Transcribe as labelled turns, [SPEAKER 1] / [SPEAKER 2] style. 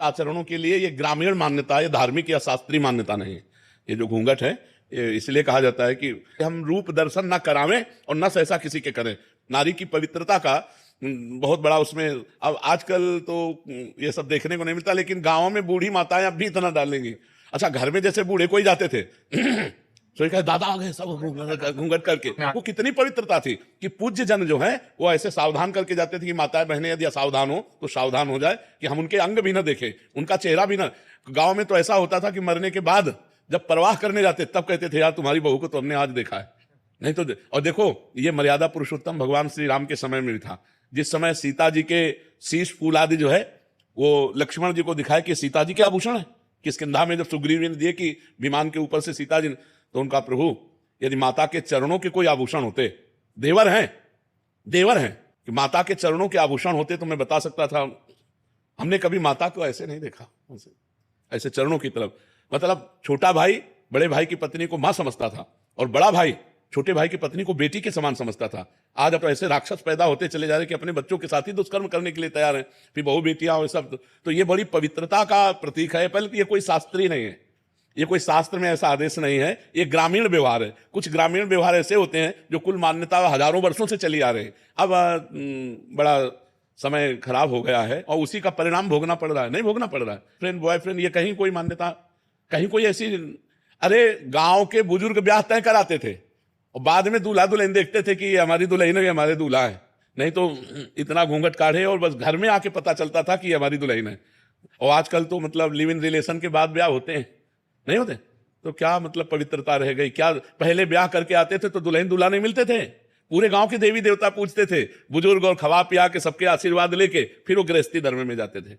[SPEAKER 1] आचरणों के लिए ये ग्रामीण मान्यता, ये धार्मिक या शास्त्रीय मान्यता नहीं है। ये जो घूंघट है, ये इसलिए कहा जाता है कि हम रूप दर्शन ना करावें और न सहसा किसी के करें। नारी की पवित्रता का बहुत बड़ा उसमें, अब आजकल तो ये सब देखने को नहीं मिलता, लेकिन गांवों में बूढ़ी माताएं अब भी इतना डालेंगी। अच्छा, घर में जैसे बूढ़े कोई जाते थे तो कहे दादा आ गए सब घूंघट करके, वो कितनी पवित्रता थी कि पूज्य जन जो है वो ऐसे सावधान करके जाते थे कि माताएं बहनें यदि असावधान हो तो सावधान हो जाए, कि हम उनके अंग भी ना देखें, उनका चेहरा भी ना। गांव में तो ऐसा होता था कि मरने के बाद जब परवाह करने जाते तब कहते थे यार तुम्हारी बहू को तो हमने आज देखा है, नहीं तो और देखो ये मर्यादा पुरुषोत्तम भगवान श्री राम के समय में भी था। जिस समय सीता जी के शीश फूल आदि जो है वो लक्ष्मण जी को दिखाए कि सीता जी के आभूषण है, किष्किंधा में जब सुग्रीव ने दिए कि विमान के ऊपर से सीता जी, तो उनका प्रभु यदि माता के चरणों के कोई आभूषण होते, देवर हैं कि माता के चरणों के आभूषण होते तो मैं बता सकता था। हमने कभी माता को ऐसे नहीं देखा, ऐसे चरणों की तरफ। मतलब छोटा भाई बड़े भाई की पत्नी को मां समझता था और बड़ा भाई छोटे भाई की पत्नी को बेटी के समान समझता था। आज अब ऐसे राक्षस पैदा होते चले जा रहे कि अपने बच्चों के साथ ही दुष्कर्म करने के लिए तैयार हैं, फिर बहु बेटियां और सब। तो ये बड़ी पवित्रता का प्रतीक है। पहले तो ये कोई शास्त्रीय नहीं है, ये कोई शास्त्र में ऐसा आदेश नहीं है, ये ग्रामीण व्यवहार है। कुछ ग्रामीण व्यवहार ऐसे होते हैं जो कुल मान्यता हजारों वर्षों से चली आ रहे हैं। अब बड़ा समय खराब हो गया है और उसी का परिणाम भोगना पड़ रहा है। नहीं भोगना पड़ रहा है, फ्रेंड बॉयफ्रेंड, ये कहीं कोई मान्यता, कहीं कोई ऐसी। अरे गांव के बुजुर्ग ब्याह तय कराते थे और बाद में दूल्हा दुल्हन देखते थे कि ये हमारी दुल्हन है, हमारे दूल्हा है। नहीं तो इतना घूंघट काढ़े और बस घर में आके पता चलता था कि ये हमारी दुल्हन है। और आजकल तो मतलब लिव इन रिलेशन के बाद ब्याह होते हैं, नहीं होते? तो क्या मतलब पवित्रता रह गई? क्या पहले ब्याह करके आते थे तो दुल्हन दूल्हा नहीं मिलते थे, पूरे गांव के देवी देवता पूछते थे, बुजुर्ग और खवा पिया के सबके आशीर्वाद लेके फिर वो गृहस्थी धर्म में जाते थे।